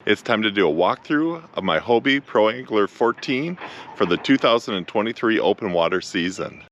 It's time to do a walkthrough of my Hobie Pro Angler 14 for the 2023 open water season.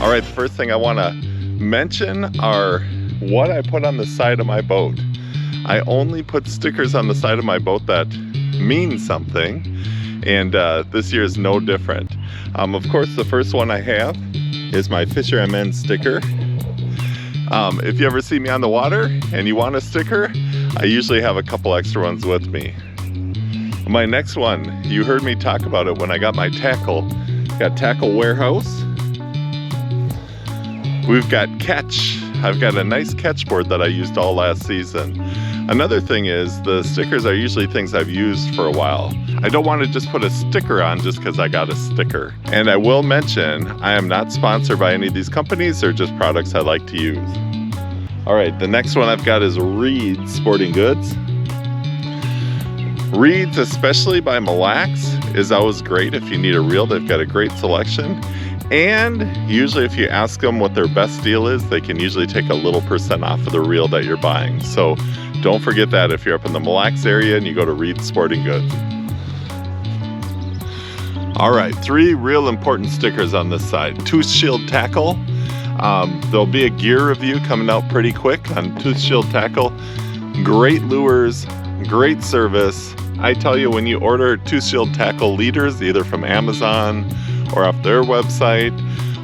All right, the first thing I want to mention are what I put on the side of my boat. I only put stickers on the side of my boat that mean something, and this year is no different. Of course, the first one I have is my FisherMN sticker. If you ever see me on the water and you want a sticker, I usually have a couple extra ones with me. My next one, you heard me talk about it when I got my tackle. Got Tackle Warehouse. We've got Catch. I've got a nice catch board that I used all last season. Another thing is the stickers are usually things I've used for a while. I don't want to just put a sticker on just because I got a sticker. And I will mention, I am not sponsored by any of these companies. They're just products I like to use. All right, the next one I've got is Reed's Sporting Goods. Reed's, especially by Mille Lacs, is always great if you need a reel. They've got a great selection. And usually if you ask them what their best deal is, they can usually take a little % off of the reel that you're buying. So don't forget that if you're up in the Mille Lacs area and you go to Reed's Sporting Goods. All right, 3 real important stickers on this side. Tooth Shield Tackle. There'll be a gear review coming out pretty quick on Tooth Shield Tackle. Great lures, great service. I tell you, when you order Tooth Shield Tackle leaders, either from Amazon or off their website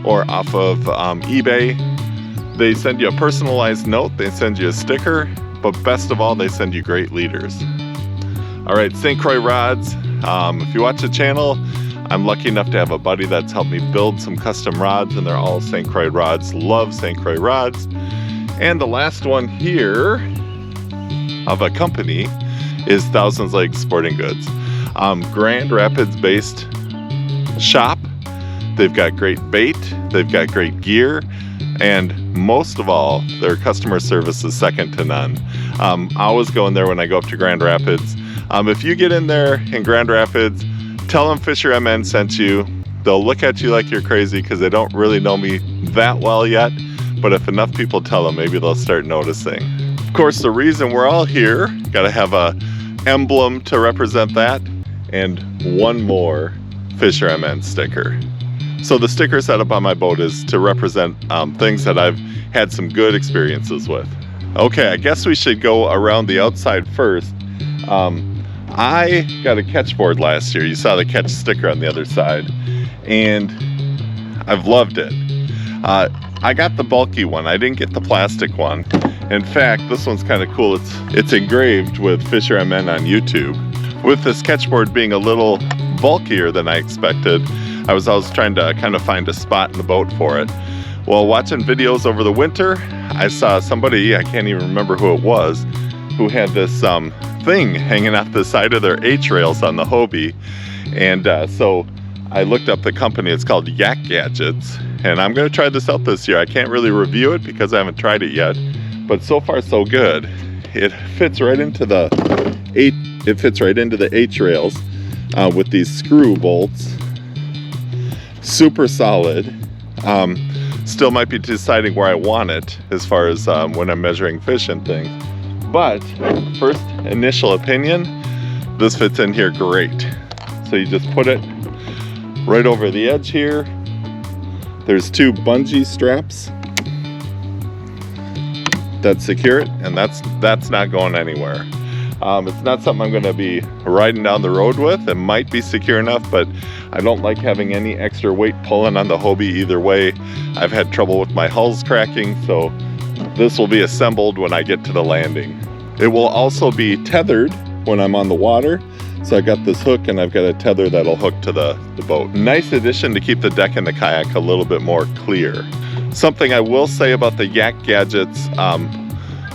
or off of eBay, they send you a personalized note, they send you a sticker, but best of all, they send you great leaders. All right, St. Croix rods. If you watch the channel, I'm lucky enough to have a buddy that's helped me build some custom rods, and they're all St. Croix rods. Love St. Croix rods. And the last one here of a company is Thousands Lakes Sporting Goods. Grand Rapids based shop. They've got great bait, they've got great gear, and most of all, their customer service is second to none. I always go in there when I go up to Grand Rapids. If you get in there in Grand Rapids, tell them FisherMN sent you. They'll look at you like you're crazy because they don't really know me that well yet, but if enough people tell them, maybe they'll start noticing. Of course, the reason we're all here, gotta have a emblem to represent that, and one more FisherMN sticker. So the sticker setup on my boat is to represent things that I've had some good experiences with. Okay, I guess we should go around the outside first. I got a catch board last year. You saw the catch sticker on the other side, and I've loved it. I got the bulky one. I didn't get the plastic one. In fact, this one's kind of cool. It's engraved with FisherMN on YouTube. With this catch board being a little bulkier than I expected, I was always trying to kind of find a spot in the boat for it. Well, watching videos over the winter, I saw somebody, I can't even remember who it was, who had this thing hanging off the side of their H-rails on the Hobie. And so I looked up the company. It's called Yak Gadgets, and I'm going to try this out this year. I can't really review it because I haven't tried it yet, but so far so good. It fits right into the H-rails with these screw bolts. Super solid. Still might be deciding where I want it as far as when I'm measuring fish and things. But first initial opinion, this fits in here great. So you just put it right over the edge here. There's 2 bungee straps that secure it, and that's not going anywhere. It's not something I'm going to be riding down the road with. It might be secure enough, but I don't like having any extra weight pulling on the Hobie either way. I've had trouble with my hulls cracking, so this will be assembled when I get to the landing. It will also be tethered when I'm on the water. So I got this hook and I've got a tether that'll hook to the boat. Nice addition to keep the deck and the kayak a little bit more clear. Something I will say about the Yak Gadget's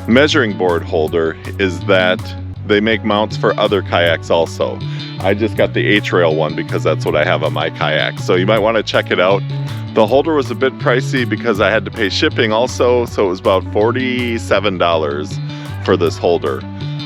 measuring board holder is that they make mounts for other kayaks also. I just got the H-Rail one because that's what I have on my kayak. So you might want to check it out. The holder was a bit pricey because I had to pay shipping also, so it was about $47 for this holder.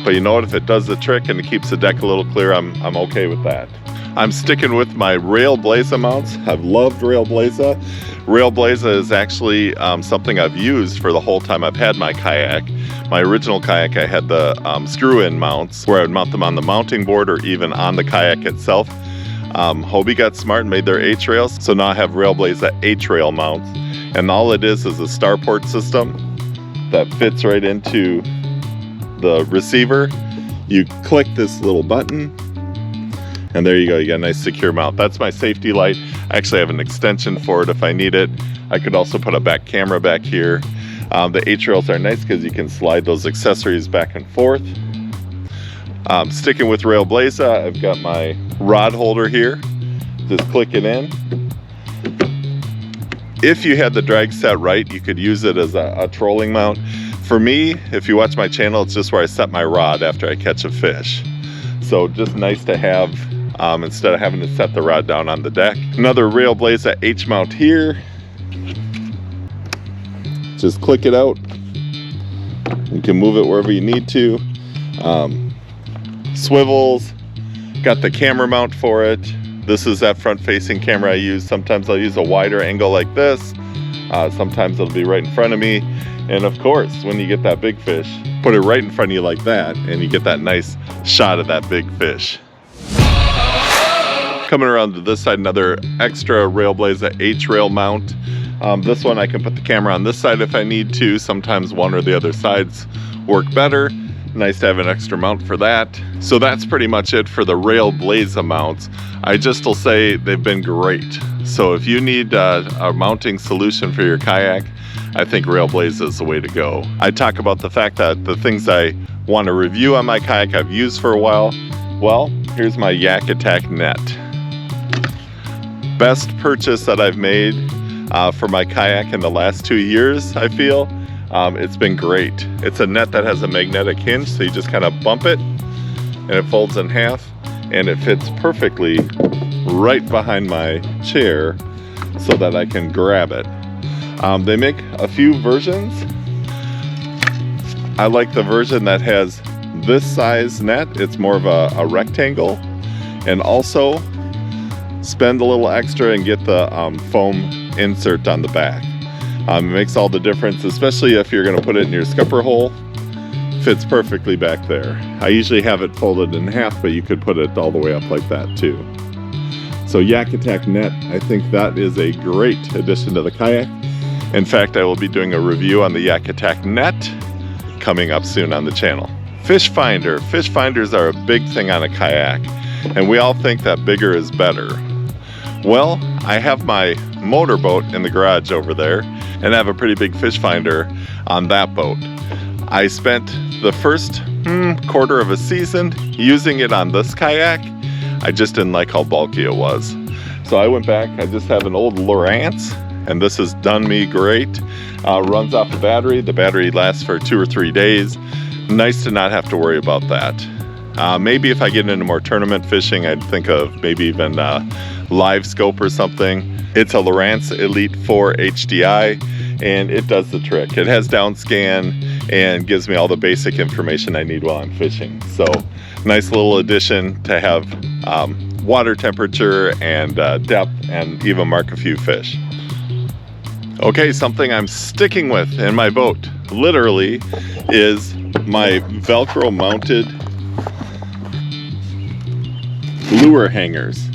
But you know what, if it does the trick and it keeps the deck a little clear, I'm okay with that. I'm sticking with my Railblaza mounts. I've loved Railblaza. Railblaza is actually something I've used for the whole time I've had my kayak. My original kayak, I had the screw-in mounts where I would mount them on the mounting board or even on the kayak itself. Hobie got smart and made their H-Rails, so now I have Railblaza H-Rail mounts. And all it is a starport system that fits right into the receiver. You click this little button, and there you go, you got a nice secure mount. That's my safety light. I actually have an extension for it if I need it. I could also put a back camera back here. The H-Rails are nice because you can slide those accessories back and forth. Sticking with Railblaza, I've got my rod holder here. Just click it in. If you had the drag set right, you could use it as a trolling mount. For me, if you watch my channel, it's just where I set my rod after I catch a fish. So just nice to have instead of having to set the rod down on the deck. Another Railblaza H mount here. Just click it out. You can move it wherever you need to. Swivels. Got the camera mount for it. This is that front-facing camera I use. Sometimes I'll use a wider angle like this. Sometimes it'll be right in front of me. And of course, when you get that big fish, put it right in front of you like that, and you get that nice shot of that big fish. Coming around to this side, another extra Railblaza H-Rail mount. This one I can put the camera on this side if I need to. Sometimes one or the other sides work better. Nice to have an extra mount for that. So that's pretty much it for the Railblaza mounts. I just will say they've been great. So if you need a mounting solution for your kayak, I think Railblaza is the way to go. I talk about the fact that the things I want to review on my kayak I've used for a while. Well, here's my Yak Attack net. Best purchase that I've made for my kayak in the last 2 years, I feel. It's been great. It's a net that has a magnetic hinge, so you just kind of bump it and it folds in half, and it fits perfectly right behind my chair so that I can grab it. They make a few versions. I like the version that has this size net. It's more of a rectangle, and also spend a little extra and get the foam insert on the back. It makes all the difference, especially if you're going to put it in your scupper hole. Fits perfectly back there. I usually have it folded in half, but you could put it all the way up like that too. So Yak Attack net, I think that is a great addition to the kayak. In fact, I will be doing a review on the Yak Attack net coming up soon on the channel. Fish finder. Fish finders are a big thing on a kayak, and we all think that bigger is better. Well, I have my motorboat in the garage over there, and I have a pretty big fish finder on that boat. I spent the first quarter of a season using it on this kayak. I just didn't like how bulky it was. So I went back, I just have an old Lowrance, and this has done me great. Runs off a battery. The battery lasts for 2 or 3 days. Nice to not have to worry about that. Maybe if I get into more tournament fishing, I'd think of maybe even live scope or something. It's a Lowrance Elite 4 HDI, and it does the trick. It has down scan and gives me all the basic information I need while I'm fishing. So nice little addition to have water temperature and depth, and even mark a few fish. Okay, something I'm sticking with in my boat, literally, is my Velcro mounted lure hangers.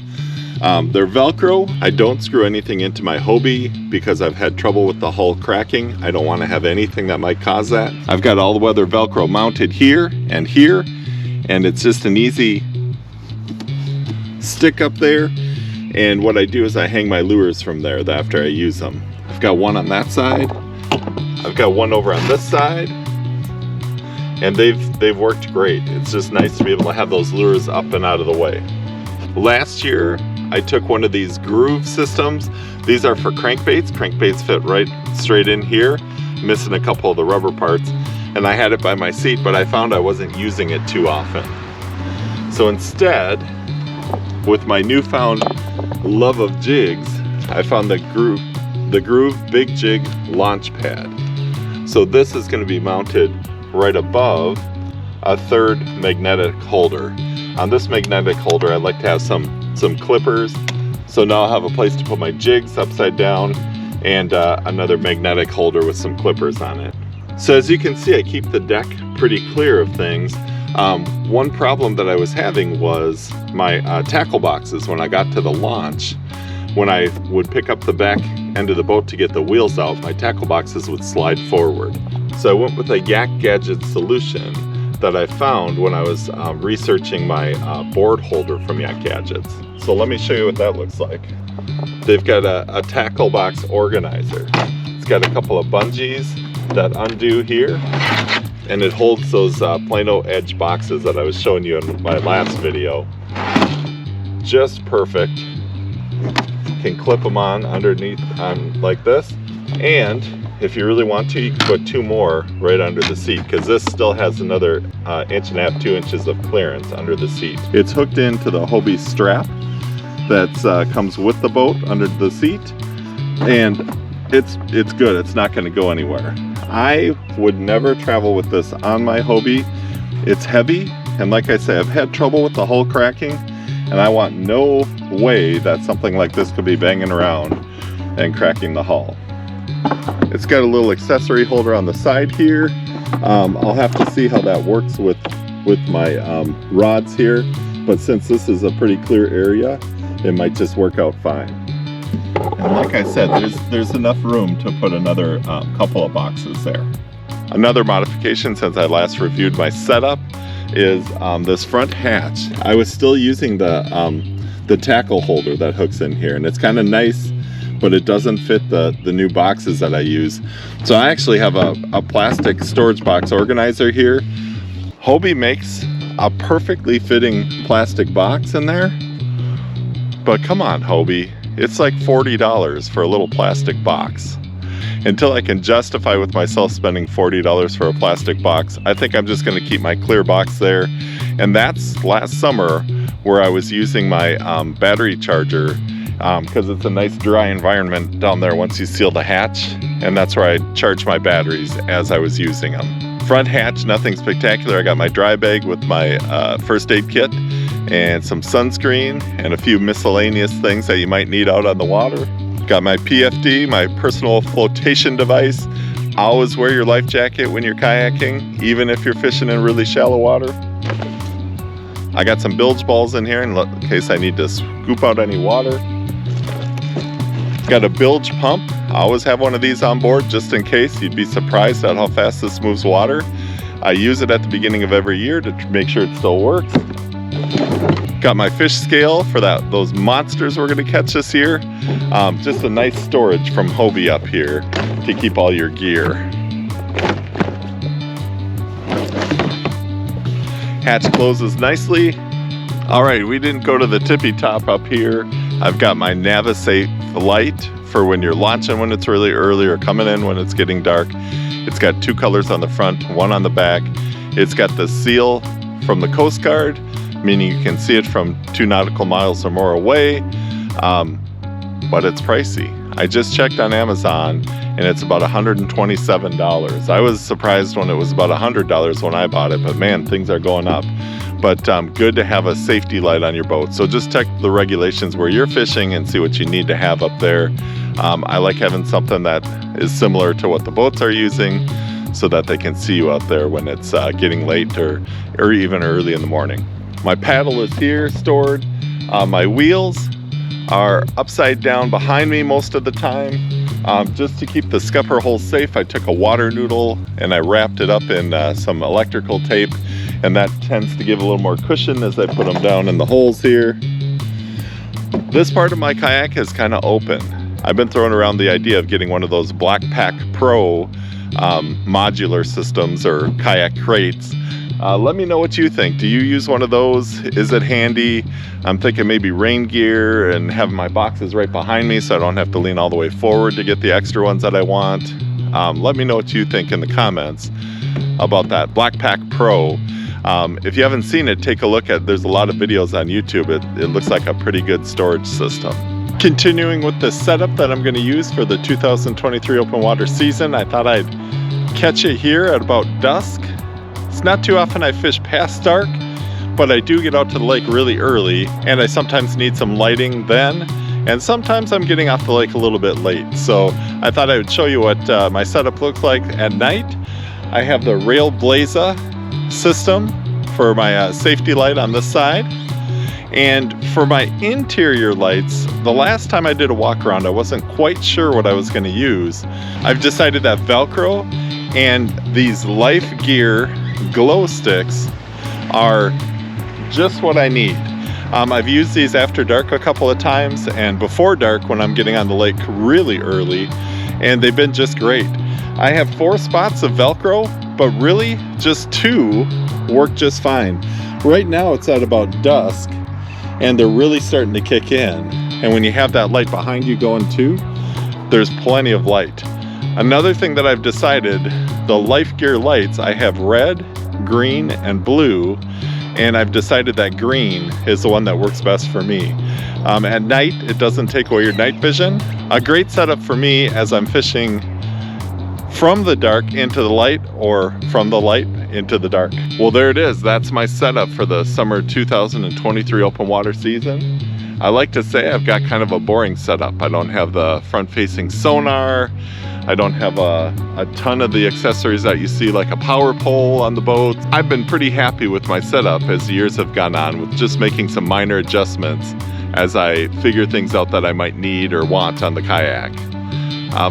They're Velcro. I don't screw anything into my Hobie because I've had trouble with the hull cracking. I don't want to have anything that might cause that. I've got all the weather Velcro mounted here, and it's just an easy stick up there. And what I do is I hang my lures from there after I use them. I've got one on that side. I've got one over on this side. And they've worked great. It's just nice to be able to have those lures up and out of the way. Last year, I took one of these groove systems. These are for crankbaits. Crankbaits fit right straight in here, missing a couple of the rubber parts. And I had it by my seat, but I found I wasn't using it too often. So instead, with my newfound love of jigs, I found the Groove Big Jig Launch Pad. So this is going to be mounted right above a third magnetic holder. On this magnetic holder, I like to have some clippers. So now I'll have a place to put my jigs upside down and another magnetic holder with some clippers on it. So as you can see, I keep the deck pretty clear of things. One problem that I was having was my tackle boxes. When I got to the launch, when I would pick up the back end of the boat to get the wheels out, my tackle boxes would slide forward. So I went with a Yak Gadget solution that I found when I was researching my board holder from Yak Gadgets. So let me show you what that looks like. They've got a tackle box organizer. It's got a couple of bungees that undo here, and it holds those Plano edge boxes that I was showing you in my last video. Just perfect. Can clip them on underneath like this, and if you really want to, you can put two more right under the seat, because this still has another 1.5 inches, 2 inches of clearance under the seat. It's hooked into the Hobie strap that comes with the boat under the seat, and it's good. It's not going to go anywhere. I would never travel with this on my Hobie. It's heavy, and like I say, I've had trouble with the hull cracking, and I want no way that something like this could be banging around and cracking the hull. It's got a little accessory holder on the side here. I'll have to see how that works with my rods here, but since this is a pretty clear area, it might just work out fine. And like I said, there's enough room to put another couple of boxes there. Another modification since I last reviewed my setup is this front hatch. I was still using the tackle holder that hooks in here, and it's kind of nice, but it doesn't fit the new boxes that I use. So I actually have a plastic storage box organizer here. Hobie makes a perfectly fitting plastic box in there, but come on, Hobie, it's like $40 for a little plastic box. Until I can justify with myself spending $40 for a plastic box, I think I'm just going to keep my clear box there. And that's last summer where I was using my battery charger, because it's a nice dry environment down there once you seal the hatch, and that's where I charged my batteries as I was using them. Front hatch, nothing spectacular. I got my dry bag with my first aid kit and some sunscreen and a few miscellaneous things that you might need out on the water. Got my PFD, my personal flotation device. Always wear your life jacket when you're kayaking, even if you're fishing in really shallow water. I got some bilge balls in here in case I need to scoop out any water. Got a bilge pump. I always have one of these on board just in case. You'd be surprised at how fast this moves water. I use it at the beginning of every year to make sure it still works. Got my fish scale for those monsters we're going to catch this year. Just a nice storage from Hobie up here to keep all your gear. Hatch closes nicely. All right, we didn't go to the tippy top up here. I've got my Navisafe light for when you're launching when it's really early or coming in when it's getting dark. It's got two colors on the front, one on the back. It's got the seal from the Coast Guard, meaning you can see it from 2 nautical miles or more away, but it's pricey. I just checked on Amazon and it's about $127. I was surprised when it was about $100 when I bought it, but man, things are going up. But good to have a safety light on your boat. So just check the regulations where you're fishing and see what you need to have up there. I like having something that is similar to what the boats are using so that they can see you out there when it's getting late or even early in the morning. My paddle is here stored. My wheels are upside down behind me most of the time. Just to keep the scupper hole safe, I took a water noodle and I wrapped it up in some electrical tape, and that tends to give a little more cushion as I put them down in the holes here. This part of my kayak is kind of open. I've been throwing around the idea of getting one of those Black Pack Pro modular systems or kayak crates. Let me know what you think. Do you use one of those? Is it handy? I'm thinking maybe rain gear and having my boxes right behind me so I don't have to lean all the way forward to get the extra ones that I want. Let me know what you think in the comments about that Blackpack Pro. If you haven't seen it, take a look at, there's a lot of videos on YouTube. It looks like a pretty good storage system. Continuing with the setup that I'm going to use for the 2023 open water season, I thought I'd catch it here at about dusk. It's not too often I fish past dark, but I do get out to the lake really early, and I sometimes need some lighting then, and sometimes I'm getting off the lake a little bit late. So I thought I would show you what my setup looks like at night. I have the Railblaza system for my safety light on this side. And for my interior lights, the last time I did a walk around, I wasn't quite sure what I was going to use. I've decided that Velcro and these Life Gear glow sticks are just what I need. I've used these after dark a couple of times and before dark when I'm getting on the lake really early, and they've been just great. I have 4 spots of Velcro, but really just 2 work just fine. Right now it's at about dusk, and they're really starting to kick in. And when you have that light behind you going too, there's plenty of light. Another thing that I've decided, the Life Gear lights, I have red, green, and blue, and I've decided that green is the one that works best for me. At night, it doesn't take away your night vision. A great setup for me as I'm fishing from the dark into the light or from the light into the dark. Well, there it is. That's my setup for the summer 2023 open water season. I like to say I've got kind of a boring setup. I don't have the front-facing sonar. I don't have a ton of the accessories that you see, like a power pole on the boat. I've been pretty happy with my setup as the years have gone on, with just making some minor adjustments as I figure things out that I might need or want on the kayak.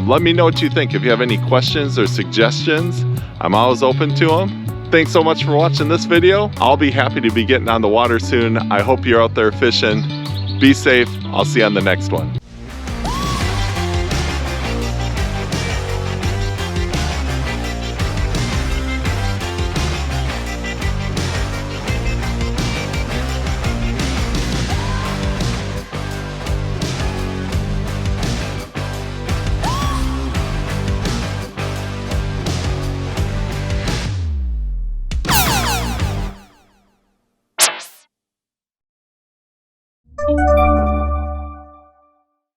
Let me know what you think. If you have any questions or suggestions, I'm always open to them. Thanks so much for watching this video. I'll be happy to be getting on the water soon. I hope you're out there fishing. Be safe. I'll see you on the next one.